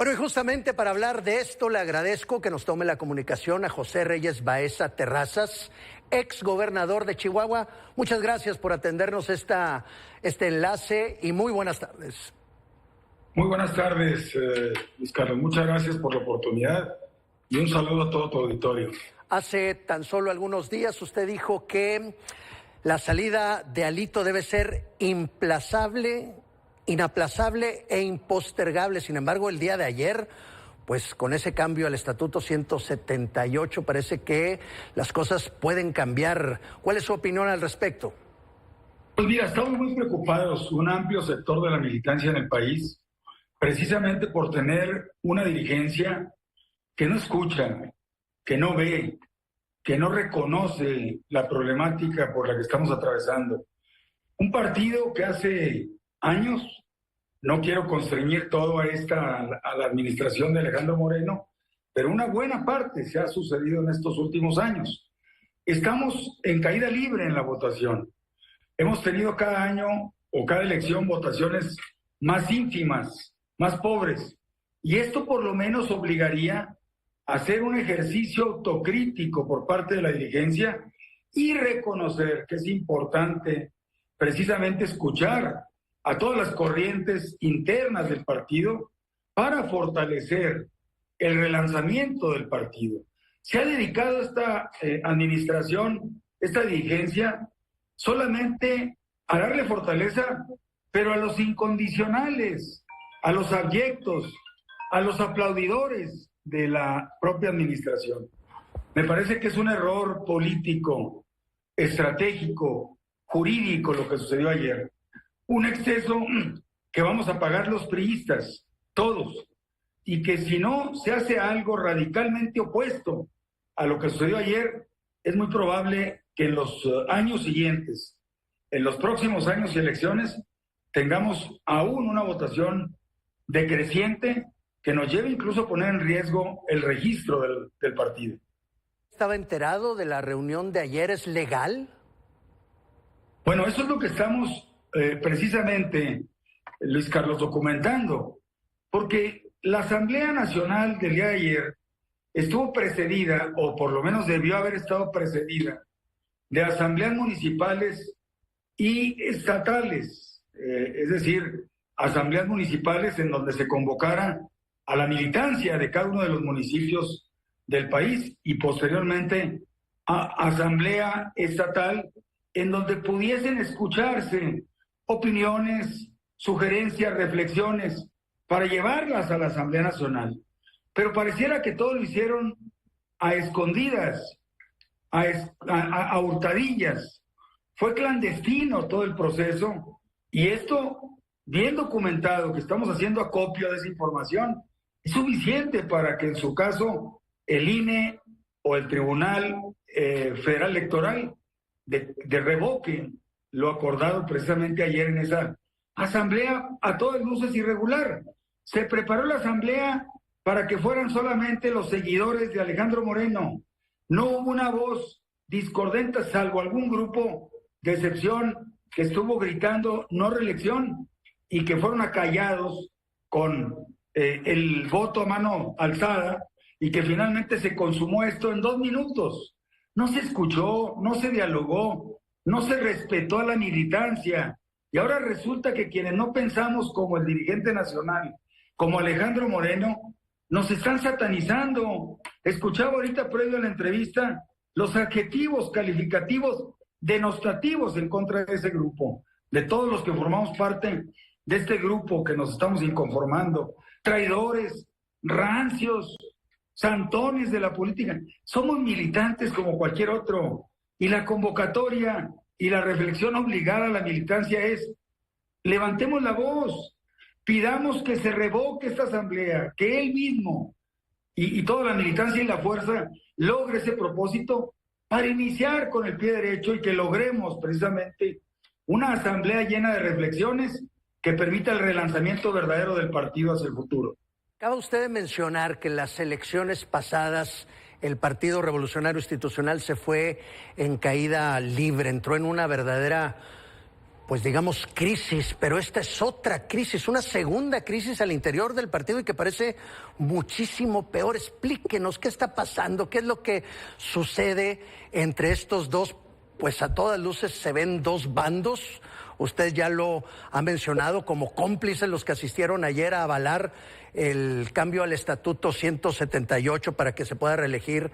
Bueno, y justamente para hablar de esto, le agradezco que nos tome la comunicación a José Reyes Baeza Terrazas, ex gobernador de Chihuahua. Muchas gracias por atendernos este enlace y muy buenas tardes. Muy buenas tardes, Luis Carlos. Muchas gracias por la oportunidad y un saludo a todo tu auditorio. Hace tan solo algunos días usted dijo que la salida de Alito debe ser inaplazable e impostergable. Sin embargo, el día de ayer, pues con ese cambio al Estatuto 178, parece que las cosas pueden cambiar. ¿Cuál es su opinión al respecto? Pues mira, estamos muy preocupados, un amplio sector de la militancia en el país, precisamente por tener una dirigencia que no escucha, que no ve, que no reconoce la problemática por la que estamos atravesando. Un partido que hace años, no quiero constreñir todo a la administración de Alejandro Moreno, pero una buena parte se ha sucedido en estos últimos años. Estamos en caída libre en la votación. Hemos tenido cada año o cada elección votaciones más ínfimas, más pobres, y esto por lo menos obligaría a hacer un ejercicio autocrítico por parte de la dirigencia y reconocer que es importante precisamente escuchar a todas las corrientes internas del partido para fortalecer el relanzamiento del partido. Se ha dedicado esta administración, esta dirigencia, solamente a darle fortaleza, pero a los incondicionales, a los abyectos, a los aplaudidores de la propia administración. Me parece que es un error político, estratégico, jurídico lo que sucedió ayer. Un exceso que vamos a pagar los priistas, todos, y que si no se hace algo radicalmente opuesto a lo que sucedió ayer, es muy probable que en los años siguientes, en los próximos años y elecciones, tengamos aún una votación decreciente que nos lleve incluso a poner en riesgo el registro del partido. ¿Estaba enterado de la reunión de ayer? ¿Es legal? Bueno, eso es lo que estamos precisamente, Luis Carlos, documentando, porque la Asamblea Nacional del día de ayer estuvo precedida, o por lo menos debió haber estado precedida, de asambleas municipales y estatales, es decir, asambleas municipales en donde se convocara a la militancia de cada uno de los municipios del país y posteriormente a asamblea estatal en donde pudiesen escucharse opiniones, sugerencias, reflexiones para llevarlas a la Asamblea Nacional. Pero pareciera que todo lo hicieron a escondidas, a hurtadillas. Fue clandestino todo el proceso y esto, bien documentado, que estamos haciendo acopio de esa información, es suficiente para que en su caso el INE o el Tribunal Federal Electoral de revoque lo acordado precisamente ayer en esa asamblea a todas luces irregular. Se preparó la asamblea para que fueran solamente los seguidores de Alejandro Moreno. No hubo una voz discordante, salvo algún grupo de excepción que estuvo gritando no reelección y que fueron acallados con el voto a mano alzada y que finalmente se consumó esto en 2 minutos. No se escuchó, no se dialogó, no se respetó a la militancia. Y ahora resulta que quienes no pensamos como el dirigente nacional, como Alejandro Moreno, nos están satanizando. Escuchaba ahorita previo a la entrevista los adjetivos calificativos denostativos en contra de ese grupo, de todos los que formamos parte de este grupo que nos estamos inconformando. Traidores, rancios, santones de la política. Somos militantes como cualquier otro. Y la convocatoria y la reflexión obligada a la militancia es: levantemos la voz, pidamos que se revoque esta asamblea, que él mismo y toda la militancia y la fuerza logre ese propósito para iniciar con el pie derecho y que logremos precisamente una asamblea llena de reflexiones que permita el relanzamiento verdadero del partido hacia el futuro. Acaba usted de mencionar que en las elecciones pasadas el Partido Revolucionario Institucional se fue en caída libre, entró en una verdadera pues digamos, crisis, pero esta es otra crisis, una segunda crisis al interior del partido y que parece muchísimo peor. Explíquenos qué está pasando, qué es lo que sucede entre estos dos, pues a todas luces se ven dos bandos. Usted ya lo ha mencionado como cómplices los que asistieron ayer a avalar el cambio al estatuto 178 para que se pueda reelegir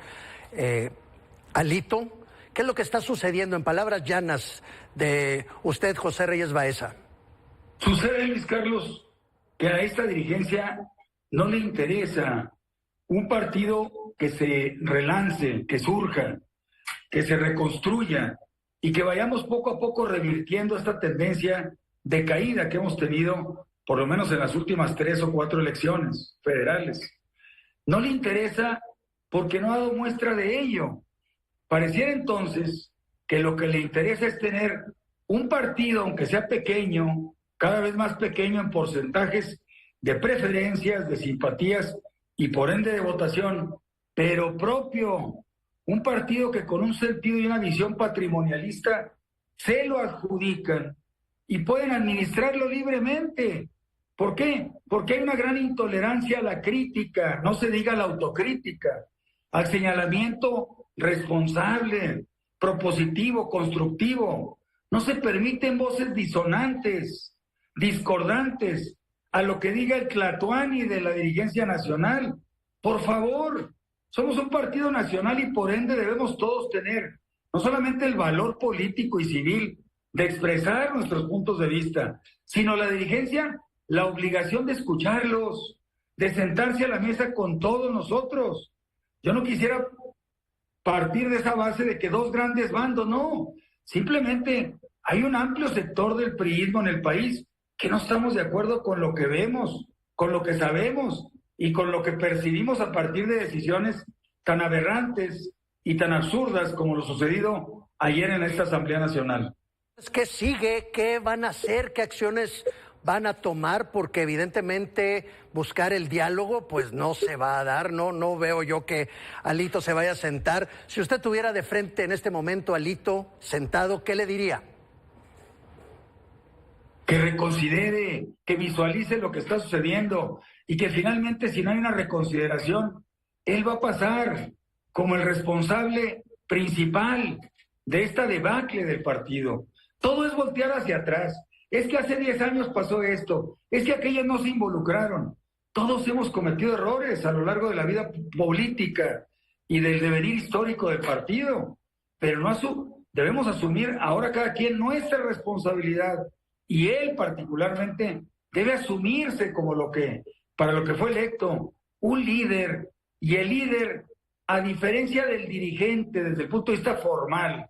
Alito. ¿Qué es lo que está sucediendo en palabras llanas de usted, José Reyes Baeza? Sucede, Luis Carlos, que a esta dirigencia no le interesa un partido que se relance, que surja, que se reconstruya y que vayamos poco a poco revirtiendo esta tendencia de caída que hemos tenido, por lo menos en las últimas 3 o 4 elecciones federales. No le interesa porque no ha dado muestra de ello. Pareciera entonces que lo que le interesa es tener un partido, aunque sea pequeño, cada vez más pequeño en porcentajes de preferencias, de simpatías y por ende de votación, pero propio, un partido que con un sentido y una visión patrimonialista se lo adjudican y pueden administrarlo libremente. ¿Por qué? Porque hay una gran intolerancia a la crítica, no se diga la autocrítica, al señalamiento responsable, propositivo, constructivo. No se permiten voces disonantes, discordantes a lo que diga el Tlatoani de la dirigencia nacional. Por favor, somos un partido nacional y por ende debemos todos tener no solamente el valor político y civil de expresar nuestros puntos de vista, sino la dirigencia, la obligación de escucharlos, de sentarse a la mesa con todos nosotros. Yo no quisiera partir de esa base de que dos grandes bandos, no. Simplemente hay un amplio sector del priismo en el país que no estamos de acuerdo con lo que vemos, con lo que sabemos y con lo que percibimos a partir de decisiones tan aberrantes y tan absurdas como lo sucedido ayer en esta Asamblea Nacional. ¿Qué sigue? ¿Qué van a hacer? ¿Qué acciones van a tomar? Porque evidentemente buscar el diálogo pues no se va a dar, no veo yo que Alito se vaya a sentar. Si usted tuviera de frente en este momento a Alito sentado, ¿qué le diría? Que reconsidere, que visualice lo que está sucediendo y que finalmente, si no hay una reconsideración, él va a pasar como el responsable principal de esta debacle del partido. Todo es voltear hacia atrás. Es que hace 10 años pasó esto, es que aquellos no se involucraron. Todos hemos cometido errores a lo largo de la vida política y del devenir histórico del partido, pero debemos asumir ahora cada quien nuestra responsabilidad y él particularmente debe asumirse como para lo que fue electo, un líder, y el líder, a diferencia del dirigente desde el punto de vista formal,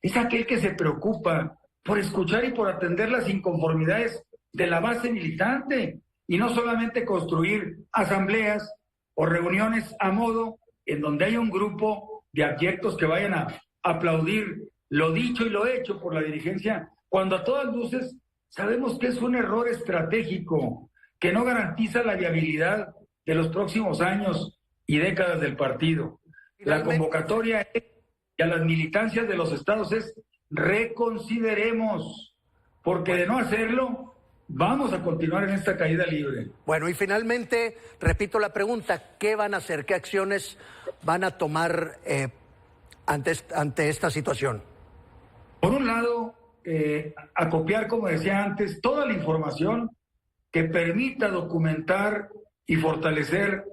es aquel que se preocupa por escuchar y por atender las inconformidades de la base militante y no solamente construir asambleas o reuniones a modo en donde haya un grupo de abyectos que vayan a aplaudir lo dicho y lo hecho por la dirigencia, cuando a todas luces sabemos que es un error estratégico que no garantiza la viabilidad de los próximos años y décadas del partido. La convocatoria y a las militancias de los estados es reconsideremos, porque de no hacerlo vamos a continuar en esta caída libre. Bueno, y finalmente, repito la pregunta, ¿qué van a hacer? ¿Qué acciones van a tomar ante esta situación? Por un lado, acopiar, como decía antes, toda la información que permita documentar y fortalecer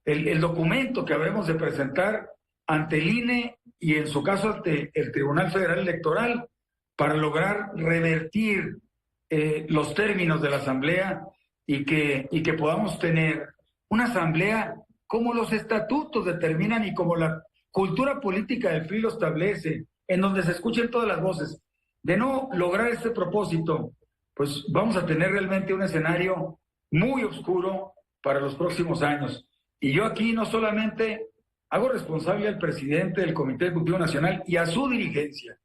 el documento que habremos de presentar ante el INE y en su caso ante el Tribunal Federal Electoral para lograr revertir los términos de la Asamblea y que podamos tener una Asamblea como los estatutos determinan y como la cultura política del PRI lo establece, en donde se escuchen todas las voces. De no lograr este propósito, pues vamos a tener realmente un escenario muy oscuro para los próximos años. Y yo aquí no solamente hago responsable al presidente del Comité Ejecutivo Nacional y a su dirigencia,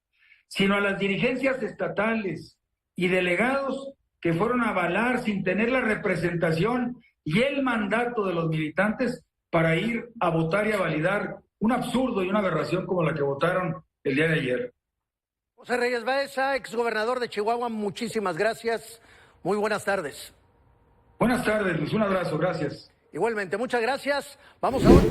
sino a las dirigencias estatales y delegados que fueron a avalar sin tener la representación y el mandato de los militantes para ir a votar y a validar un absurdo y una aberración como la que votaron el día de ayer. José Reyes Baeza, exgobernador de Chihuahua, muchísimas gracias. Muy buenas tardes. Buenas tardes, Luis. Un abrazo. Gracias. Igualmente, muchas gracias. Vamos ahora.